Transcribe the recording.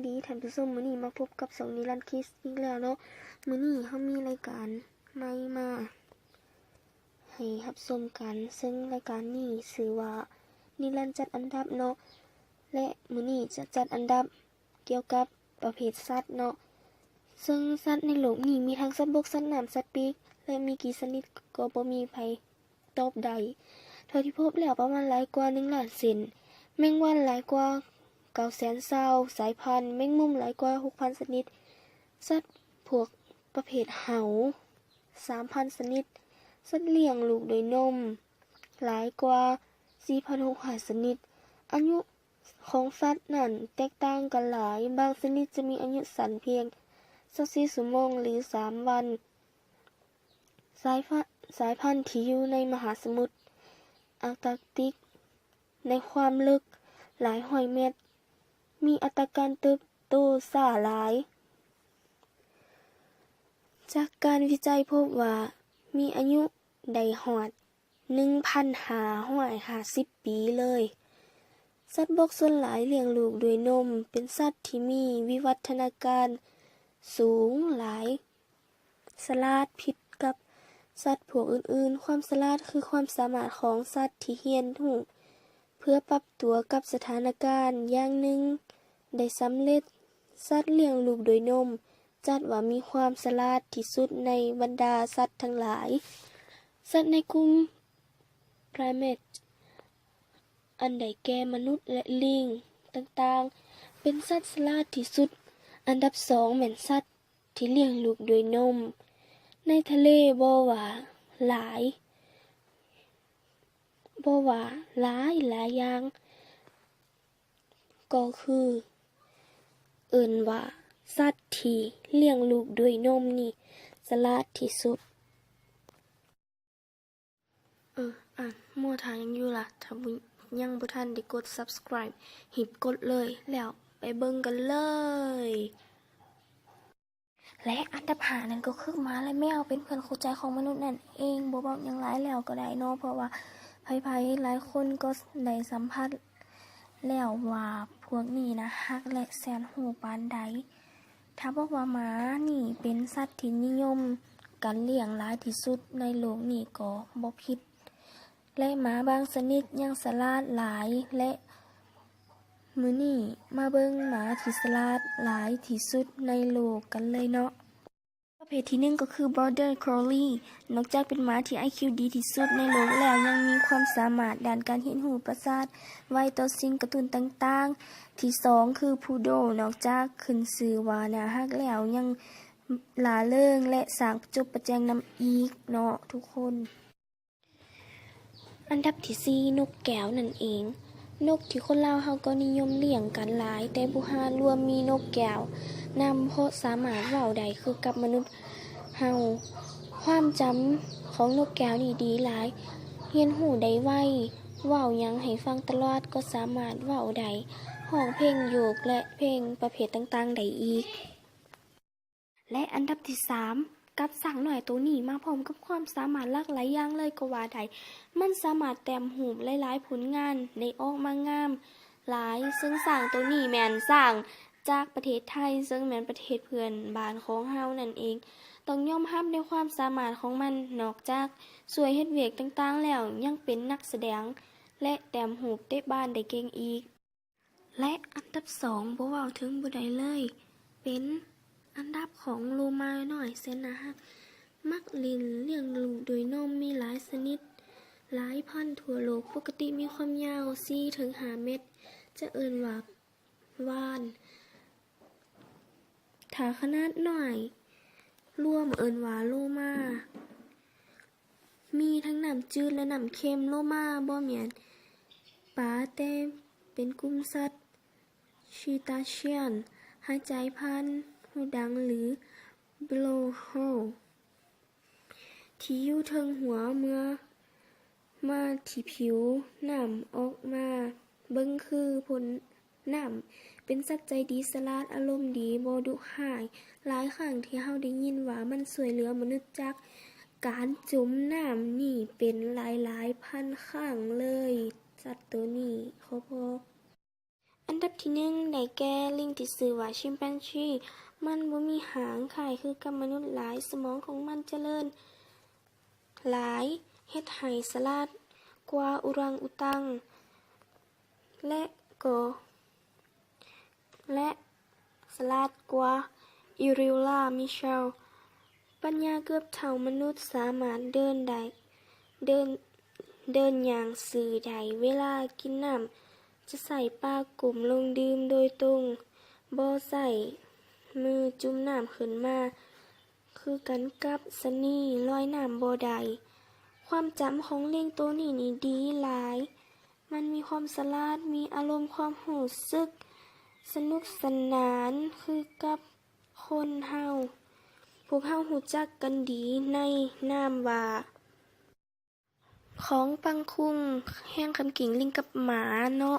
ดีท่านผู้ชมมื้อนี้มาพบกับ2นิรันดร์คิสอีกแล้วเนาะมื้อนี้เฮามีรายการใหม่มาให้รับชมกันซึ่งรายการนี้ชื่อว่านิรันดร์จัดอันดับเนาะและมื้อนี้จะจัดอันดับเกี่ยวกับประเภทสัตว์เนาะซึ่งสัตว์ในโลกนี้มีทั้งสัตว์บกสัตว์น้ำสัตว์ปีกและมีกี่ชนิดก็บ่มีไผตอบได้เท่าที่พบแล้วประมาณหลายกว่า1ล้านชนิดแมงวันหลายกว่า900,000สายพันธุ์แมงมุมหลายกว่า 6,000 ชนิดสัตว์พวกประเภทเหา 3,000 ชนิดสัตว์เลี้ยงลูกด้วยนมหลายกว่า 4,600 ชนิดอายุของสัตว์นั้นแตกต่างกันหลายบางชนิดจะมีอายุสั้นเพียง24ชั่วโมงหรือ3วันสายพันธุ์ที่อยู่ในมหาสมุทรแอนตาร์กติกในความลึกหลายร้อยเมตรมีอัตราการเติบโตช้าหลายจากการวิจัยพบว่ามีอายุได้ฮอด 1,550 ปีเลยสัตว์บกส่วนหลายเลี้ยงลูกด้วยนมเป็นสัตว์ที่มีวิวัฒนาการสูงหลายฉลาดผิดกับสัตว์พวกอื่นๆความฉลาดคือความสามารถของสัตว์ที่เรียนรู้เพื่อปรับตัวกับสถานการณ์อย่างหนึ่งได้สำเร็จสัตว์เลี้ยงลูกด้วยนมจัดว่ามีความฉลาดที่สุดในบรรดาสัตว์ทั้งหลายสัตว์ในกลุ่มไพรเมตอันได้แก่มนุษย์และลิงต่างๆเป็นสัตว์ฉลาดที่สุดอันดับ2แม่นสัตว์ที่เลี้ยงลูกด้วยนมในทะเลบ่ว่าหลายอย่างก็คือเอิ้นว่าสัตว์ที่เลี้ยงลูกด้วยนมนี่ฉลาดที่สุดมั่วทางยังอยู่ล่ะถ้ายังบ่ทันได้กด Subscribe หิบกดเลยแล้วไปเบิ่งกันเลยและอันดับ5นั่นก็คือหมาและแมวเป็นเพื่อนคู่ใจของมนุษย์นั่นเองบ่บอกหยังหลายแล้วก็ได้เนาะเพราะว่าไผๆหลายคนก็ได้สัมผัสแล้วว่าพวกนี้นะฮักและแสนรู้ปานใดถ้าบอกว่าหมานี่เป็นสัตว์ที่นิยมการเลี้ยงหลายที่สุดในโลกนี้ก็บ่ผิดและหมาบางชนิดยังฉลาดหลายและมื้อนี้มาเบิ่งหมาที่ฉลาดหลายที่สุดในโลกกันเลยเนาะประเภทที่1ก็คือ Border Collie นอกจากเป็นหมาที่ IQ ดีที่สุดในโลกแล้วยังมีความสามารถด้านการเรียนรู้ประสาทไวต่อสิ่งกระตุ้นต่างๆที่2คือ Poodle นอกจากขึ้นชื่อว่าน่ารักแล้วยังล่าเริงและสร้างประจบประแจงนำอีกเนาะทุกคนอันดับที่4นกแก้วนั่นเองนกที่คนลาวเฮาก็นิยมเลี้ยงกันหลายแต่ผู้หารวมมีนกแก้วนำเพราะสามารถเว้าได้คือกับมนุษย์เฮาความจำของนกแก้วนี่ดีหลายเรียนรู้ได้ไวเว้าหยังให้ฟังตลอดก็สามารถเว้าได้ร้องเพลงโยกและเพลงประเภทต่างๆได้อีกและอันดับที่3กับสังหน่อยตัวนี้มาพร้อมกับความสามารถหลากหลายอย่างเลยก็ว่าได้มันสามารถแต้มหูปหลายๆผลงานได้ออกมางามหลายซึ่งสังตัวนี้แม่นสังจากประเทศไทยซึ่งแม่นประเทศเพื่อนบ้านของเฮานั่นเองต้องยอมรับในความสามารถของมันนอกจากช่วยเฮ็ดเวียกต่างๆแล้วยังเป็นนักแสดงและแต้มหูปได้บ้านได้เก่งอีกและอันดับ2บ่เว้าถึงบ่ได้เลยเป็นอันดับของโลมาน้อยแสนน่ารักมักเลี้ยงลูกโดยนมมีหลายชนิดหลายพันธุ์ทั่วโลกปกติมีความยาว 4-5 เมตรจะเอิ้นว่าวาฬถ้าขนาดน้อยรวมเอิ้นว่าโลมามีทั้งน้ำจืดและน้ำเค็มโลมาบ่แม่นปลาแต่เป็นกลุ่มสัตว์ชีตาเชียนหายใจผ่านหูดังหรือ blowhole ที่อยู่เทิงหัวเมื่อมาที่ผิวน้ำออกมาเบิ่งคือผลน้ำเป็นสัตว์ใจดีฉลาดอารมณ์ดีบ่ดุร้ายหลายครั้งที่เฮาได้ยินว่ามันช่วยเหลือมนุษย์จากการจมน้ำนี่เป็นหลายๆพันครั้งเลยสัตว์ตัวนี้ขอพอ อันดับที่หนึ่งได้แก่ลิงที่ชื่อว่าชิมแปนชีมันบ่มีหางคล้ายคือกับมนุษย์หลายสมองของมันเจริญหลายเฮ็ดให้ฉลาดกว่าอุรังอุตังและก็และฉลาดกว่าอิริวลามิเชลปัญญาเกือบเท่ามนุษย์สามารถเดินได้เดินอย่างสื่อใดเวลากินน้ำจะใส่ปากกลุ่มลงดื่มโดยตรงบ่ใส่มือจุ่มน้ำขึ้นมาคือกันกับสนีลอยน้ำบ่ได้ความจำของลิงตัวนี้นี่ดีหลายมันมีความฉลาดมีอารมณ์ความรู้สึกสนุกสนานคือกับคนเฮาพวกเฮารู้จักกันดีในนามว่าของปังคุงแห่งคำกิ่งลิงกับหมาเนาะ